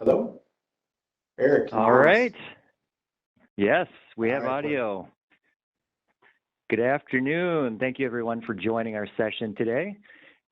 Hello? Eric, can you All hear us? right. Yes, we All have right, great. audio. Good afternoon. Thank you, everyone, for joining our session today.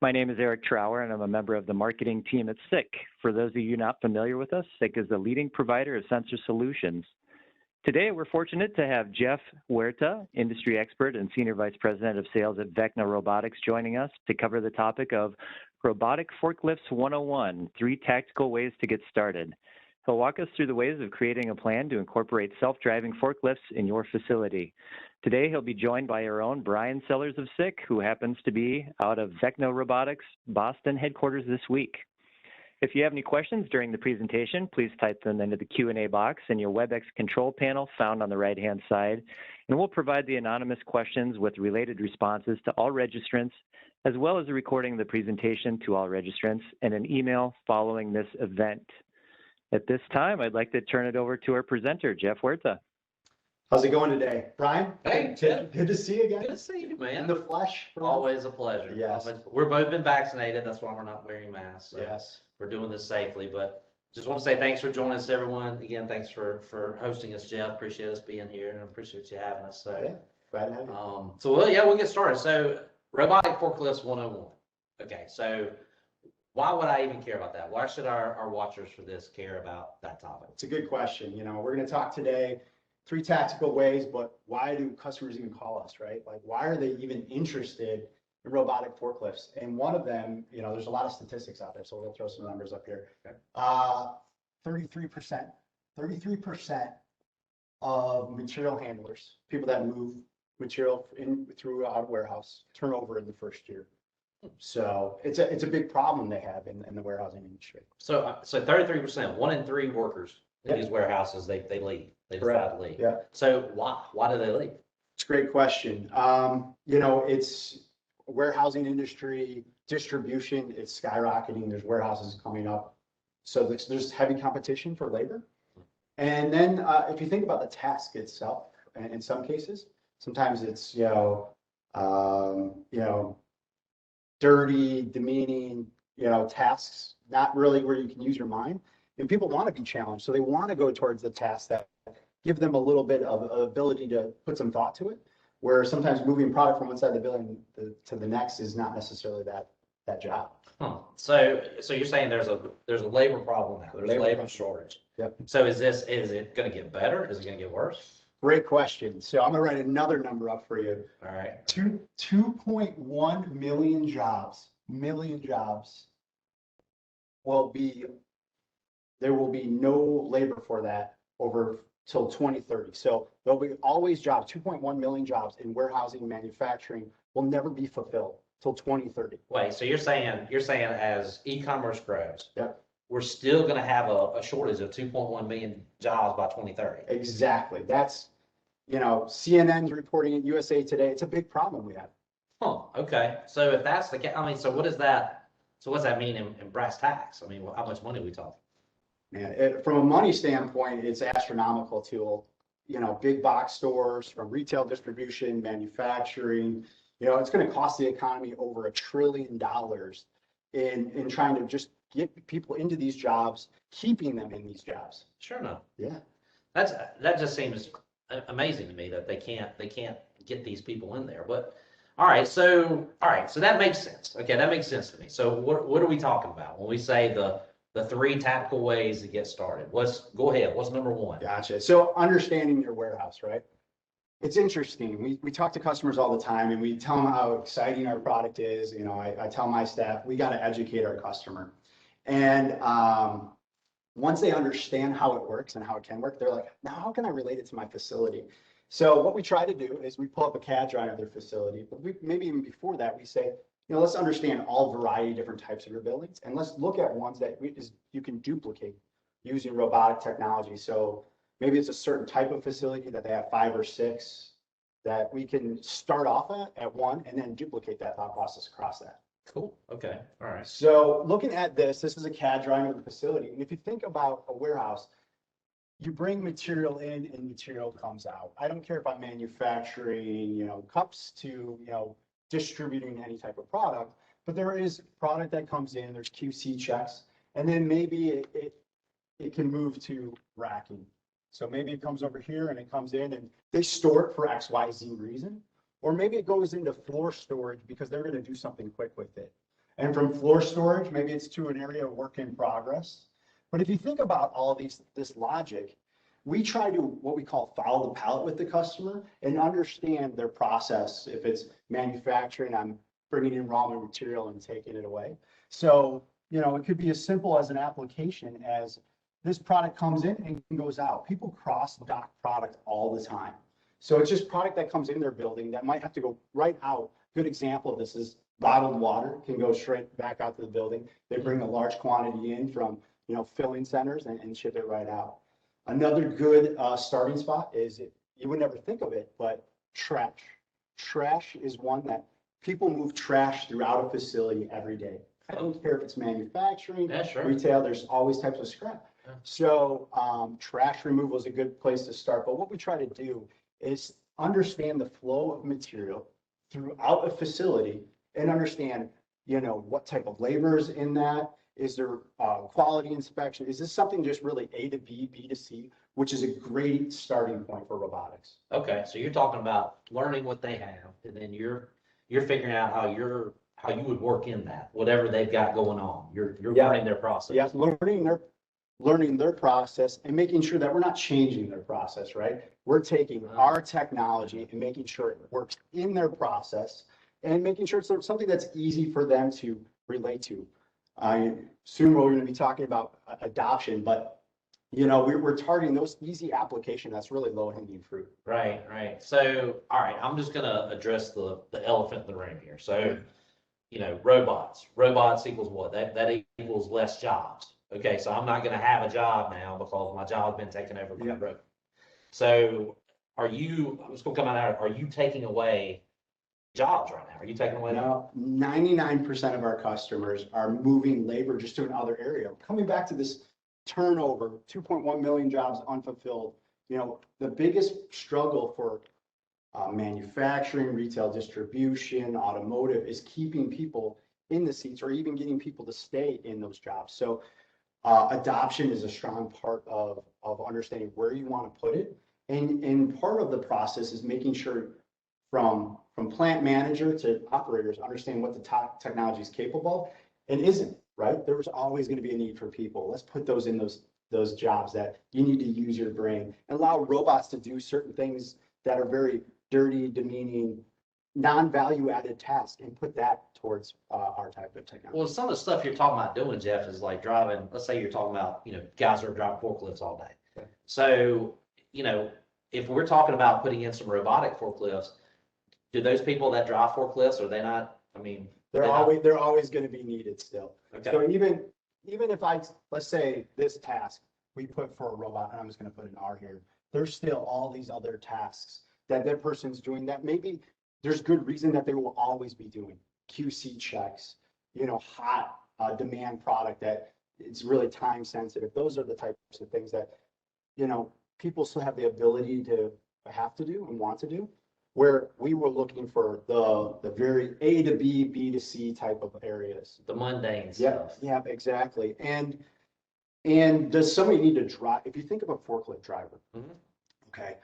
My name is Eric Trower, and I'm a member of the marketing team at SICK. For those of you not familiar with us, SICK is the leading provider of sensor solutions. Today, we're fortunate to have Jeff Huerta, industry expert and senior vice president of sales at Vecna Robotics, joining us to cover the topic of Robotic Forklifts 101, 3 tactical ways to get started. He'll walk us through the ways of creating a plan to incorporate self-driving forklifts in your facility. Today, he'll be joined by our own Brian Sellers of SICK, who happens to be out of Vecna Robotics Boston headquarters this week. If you have any questions during the presentation, please type them into the Q&A box in your WebEx control panel found on the right-hand side, and we'll provide the anonymous questions with related responses to all registrants, as well as a recording of the presentation to all registrants and an email following this event. At this time, I'd like to turn it over to our presenter, Jeff Huerta. How's it going today? Brian? Hey, Good to see you again. good to see you, In man. the flesh. Always a pleasure. Yes. We're both been vaccinated. That's why we're not wearing masks. So Yes. we're doing this safely. But just want to say thanks for joining us, everyone. Again, thanks for hosting us, Jeff. Appreciate us being here and appreciate you having us. So, Yeah, glad to have you. we'll get started. So, Robotic Forklifts 101. Okay, so why would I even care about that? Why should our watchers for this care about that topic? It's a good question. We're going to talk today 3 tactical ways, but why do customers even call us, right? Like, why are they even interested in robotic forklifts? And one of them, there's a lot of statistics out there, so we'll throw some numbers up here. Okay. 33% of material handlers, people that move material through a warehouse, turn over in the first year. So it's a big problem they have in the warehousing industry. So 33%, 1 in 3 workers in Yeah. these warehouses, they leave. They Correct. decide to leave. Yeah. So why do they leave? It's a great question. It's warehousing industry, distribution, it's skyrocketing. There's warehouses coming up. So there's heavy competition for labor. And then if you think about the task itself, in some cases, sometimes it's, dirty, demeaning, tasks, not really where you can use your mind. And people want to be challenged. So they want to go towards the tasks that give them a little bit of ability to put some thought to it, where sometimes moving product from one side of the building to the next is not necessarily that job. Huh. So you're saying there's a labor problem now. There's a labor shortage. Yep. So is it going to get better? Is it going to get worse? Great question. So I'm gonna write another number up for you. All right. 2.1 million jobs there will be no labor for that over till 2030. So there'll be always jobs, 2.1 million jobs in warehousing, manufacturing will never be fulfilled till 2030. Wait, so you're saying as e-commerce grows, Yep. we're still going to have a shortage of 2.1 million jobs by 2030. Exactly. That's, CNN's reporting it, USA Today. It's a big problem we have. Huh. Okay. So if that's the case, so what does that mean in brass tacks? How much money are we talking? Man, from a money standpoint, it's astronomical to, big box stores, from retail distribution, manufacturing. It's going to cost the economy over $1 trillion in trying to just get people into these jobs, keeping them in these jobs. Sure enough. Yeah. That just seems amazing to me that they can't get these people in there. But all right, so that makes sense. Okay, that makes sense to me. So what are we talking about when we say the 3 tactical ways to get started? Go ahead. What's number 1? Gotcha. So understanding your warehouse, right? It's interesting. We talk to customers all the time and we tell them how exciting our product is. I tell my staff, we got to educate our customer. And once they understand how it works and how it can work, they're like, now how can I relate it to my facility? So what we try to do is we pull up a CAD drawing of their facility, but maybe even before that, we say, let's understand all variety of different types of your buildings, and let's look at ones that you can duplicate using robotic technology. So maybe it's a certain type of facility that they have 5 or 6 that we can start off at one and then duplicate that thought process across that. Cool. Okay. All right. So looking at this is a CAD drawing of the facility. And if you think about a warehouse, you bring material in and material comes out. I don't care if I'm manufacturing, cups to, distributing any type of product, but there is product that comes in, there's QC checks, and then maybe it can move to racking. So maybe it comes over here and it comes in and they store it for XYZ reason. Or maybe it goes into floor storage because they're going to do something quick with it. And from floor storage, maybe it's to an area of work in progress. But if you think about all this logic, we try to what we call follow the pallet with the customer and understand their process. If it's manufacturing, I'm bringing in raw material and taking it away. So, it could be as simple as an application as this product comes in and goes out. People cross-dock product all the time. So it's just product that comes in their building that might have to go right out. Good example of this is bottled water can go straight back out to the building. They bring a large quantity in from, filling centers and ship it right out. Another good starting spot is, you would never think of it, but trash. Trash is one that people move trash throughout a facility every day. I don't care if it's manufacturing, retail, there's always types of scrap. Yeah. So trash removal is a good place to start. But what we try to do is understand the flow of material throughout a facility and understand, what type of labor is in that. Is there quality inspection? Is this something just really A to B, B to C, which is a great starting point for robotics? Okay, so you're talking about learning what they have, and then you're figuring out how you would work in that, whatever they've got going on. You're learning their process. Yeah, learning their process and making sure that we're not changing their process, right? We're taking our technology and making sure it works in their process and making sure it's something that's easy for them to relate to. Soon we're going to be talking about adoption, but we're targeting those easy application that's really low hanging fruit. Right. So, all right, I'm just going to address the elephant in the room here. So, robots equals what? That equals less jobs. Okay, so I'm not going to have a job now because my job has been taken over by a robot. So, I'm just going to come out. Are you taking away jobs right now? Are you taking away? Now, 99% of our customers are moving labor just to another area. Coming back to this turnover, 2.1 million jobs unfulfilled. The biggest struggle for manufacturing, retail distribution, automotive is keeping people in the seats or even getting people to stay in those jobs. So adoption is a strong part of understanding where you want to put it. And part of the process is making sure from plant manager to operators understand what the technology is capable of and isn't, right? There's always going to be a need for people. Let's put those in those jobs that you need to use your brain and allow robots to do certain things that are very dirty, demeaning, non-value added tasks and put that towards our type of technology. Well, some of the stuff you're talking about doing, Jeff, is like driving, let's say you're talking about, guys that are driving forklifts all day. Okay. So, if we're talking about putting in some robotic forklifts, do those people that drive forklifts, are they not, they're always going to be needed still. Okay. So even if let's say this task we put for a robot, and I'm just going to put an R here, there's still all these other tasks that person's doing that maybe there's good reason that they will always be doing. QC checks, hot demand product that it's really time sensitive. Those are the types of things that, people still have the ability to have to do and want to do. Where we were looking for the very A to B, B to C type of areas. The mundane stuff. Yeah, exactly. And does somebody need to drive? If you think of a forklift driver, okay,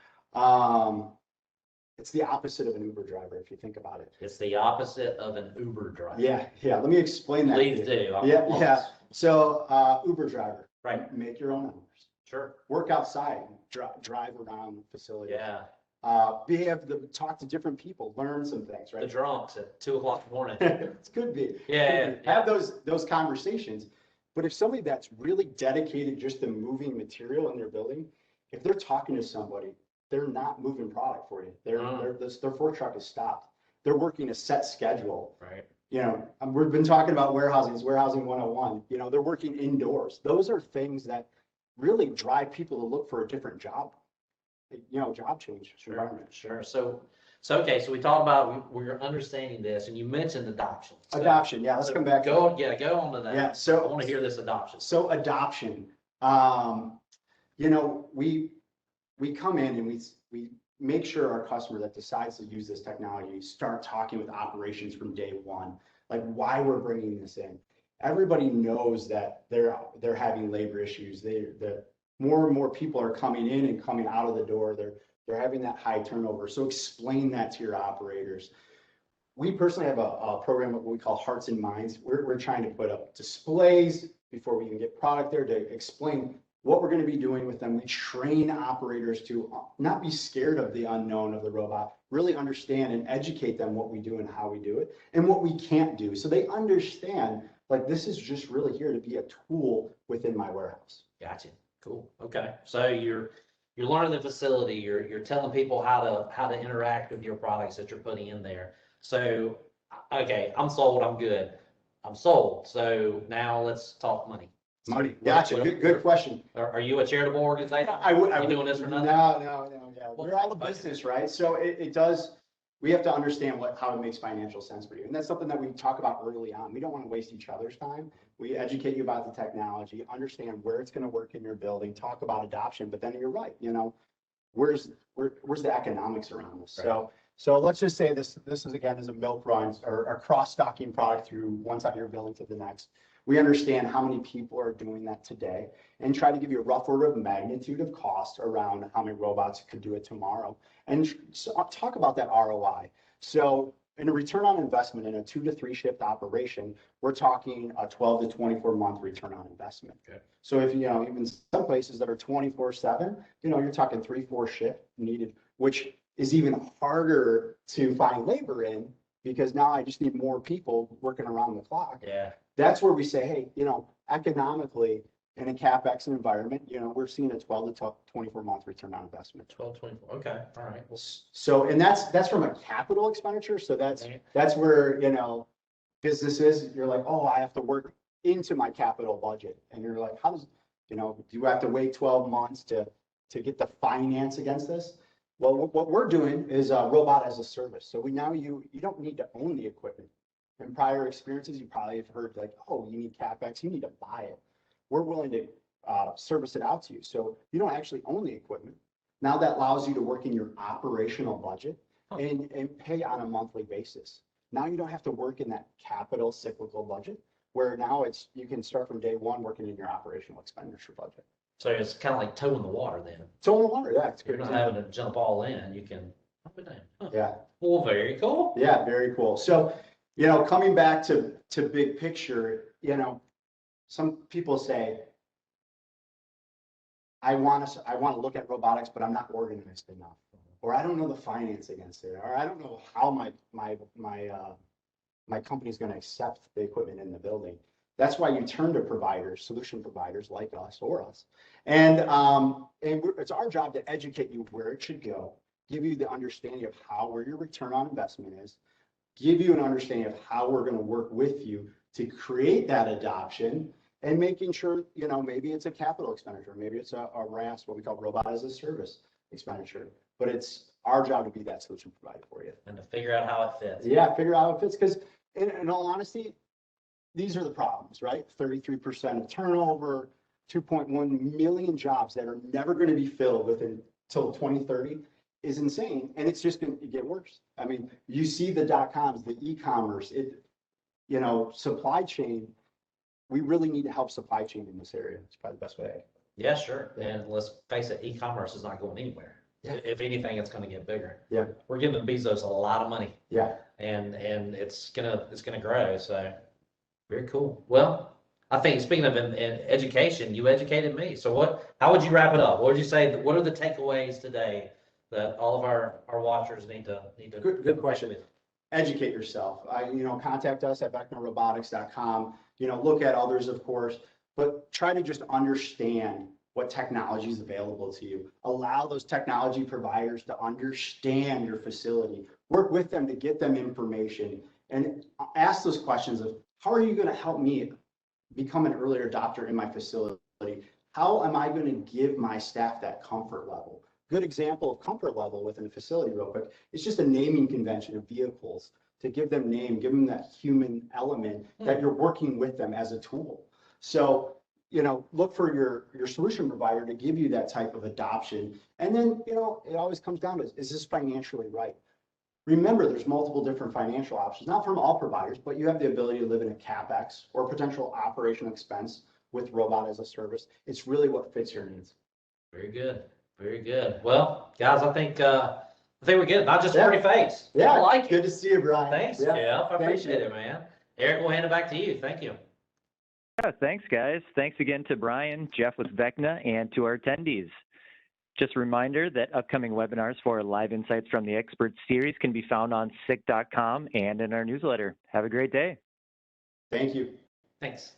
it's the opposite of an Uber driver if you think about it. It's the opposite of an Uber driver. Yeah. Let me explain that. Please do. Yeah. So Uber driver, right? Make your own hours. Sure. Work outside, drive around the facility. Yeah. Be able to talk to different people, learn some things, right? The drunks at 2 o'clock in the morning. It could be. Yeah. Have those conversations. But if somebody that's really dedicated just to moving material in their building, if they're talking to somebody, they're not moving product for you. Their fork truck is stopped. They're working a set schedule. Right. We've been talking about warehousing. It's warehousing 101. They're working indoors. Those are things that really drive people to look for a different job. Job change. Sure. So okay. So we talked about we're understanding this, and you mentioned adoption. Adoption. Yeah. Let's come back. Go on to that. Yeah. So I want to hear this adoption. So adoption. We come in and we make sure our customer that decides to use this technology start talking with operations from day one, like why we're bringing this in. everybody knows that they're having labor issues. The more and more people are coming in and coming out of the door. They're having that high turnover. So explain that to your operators. We personally have a program what we call Hearts and Minds. We're trying to put up displays before we even get product there to explain what we're going to be doing with them. We train operators to not be scared of the unknown of the robot, really understand and educate them what we do and how we do it and what we can't do. So they understand like this is just really here to be a tool within my warehouse. Gotcha. Cool. Okay. So you're learning the facility. You're telling people how to interact with your products that you're putting in there. So, okay, I'm sold. I'm good. I'm sold. So now let's talk money. Money. Gotcha. Good question. Are you a charitable organization? I would. You doing this or nothing? No. Yeah, we're all a business, right? So it does. We have to understand how it makes financial sense for you, and that's something that we talk about early on. We don't want to waste each other's time. We educate you about the technology, understand where it's going to work in your building, talk about adoption. But then you're right. Where's the economics around this? Right. So let's just say this is again is a milk run or a cross-stocking product through one side of your building to the next. We understand how many people are doing that today and try to give you a rough order of magnitude of cost around how many robots could do it tomorrow. And so talk about that ROI. So in a return on investment in a 2 to 3 shift operation, we're talking a 12 to 24 month return on investment. Okay. So if even some places that are 24/7, you're talking 3-4 shift needed, which is even harder to find labor in because now I just need more people working around the clock. Yeah. That's where we say, hey, economically in a CapEx environment, we're seeing a 12 to 24 month return on investment. 12, 24. Okay. All right. Well, So, and that's from a capital expenditure. So that's where, businesses, you're like, oh, I have to work into my capital budget. And you're like, do you have to wait 12 months to get the finance against this? Well, what we're doing is a robot as a service. So you don't need to own the equipment. In prior experiences, you probably have heard like, oh, you need CapEx, you need to buy it. We're willing to service it out to you. So you don't actually own the equipment. Now that allows you to work in your operational budget and pay on a monthly basis. Now you don't have to work in that capital cyclical budget where now you can start from day one working in your operational expenditure budget. so it's kind of like toeing the water then. So in the water, yeah, it's You're good. not having to jump all in. You can pump it down. Huh. Yeah. Well, very cool. Yeah, very cool. So, coming back to big picture, some people say, I want to look at robotics, but I'm not organized enough, or I don't know the finance against it, or I don't know how my company's going to accept the equipment in the building. That's why you turn to providers, solution providers like us or us, and it's our job to educate you where it should go, give you the understanding of where your return on investment is, give you an understanding of how we're going to work with you to create that adoption, and making sure, maybe it's a capital expenditure, maybe it's a RAS, what we call robot as a service expenditure, but it's our job to be that solution provider for you. And to figure out how it fits. Yeah, figure out how it fits, because in all honesty, these are the problems, right? 33% of turnover, 2.1 million jobs that are never going to be filled until 2030 is insane. And it's just going to get worse. I mean, you see the .coms, the e-commerce, supply chain. We really need to help supply chain in this area. It's probably the best way. Yeah, sure. And let's face it, e-commerce is not going anywhere. Yeah. If anything, it's going to get bigger. Yeah. We're giving Bezos a lot of money. Yeah. And it's gonna grow. So very cool. Well, I think speaking of in education, you educated me. So how would you wrap it up? What would you say? What are the takeaways today that all of our watchers need to? Good question. Educate yourself. Contact us at becknerrobotics.com. Look at others, of course, but try to just understand what technology is available to you. Allow those technology providers to understand your facility. Work with them to get them information and ask those questions of how are you going to help me become an earlier adopter in my facility? How am I going to give my staff that comfort level? Good example of comfort level within a facility real quick. It's just a naming convention of vehicles to give them name, give them that human element that you're working with them as a tool. So, look for your solution provider to give you that type of adoption. And then, it always comes down to, is this financially right? Remember, there's multiple different financial options, not from all providers, but you have the ability to live in a CapEx or potential operational expense with robot as a service. It's really what fits your needs. Very good. Very good. Well, guys, I think we're good. Not just pretty face. Yeah, I like it. good to see you, Brian. Thanks, Yeah, Jeff. I thank appreciate you. it, man. Eric, we'll hand it back to you. Thank you. Yeah, thanks, guys. Thanks again to Brian, Jeff with Vecna, and to our attendees. Just a reminder that upcoming webinars for Live Insights from the Experts series can be found on sick.com and in our newsletter. Have a great day. Thank you. Thanks.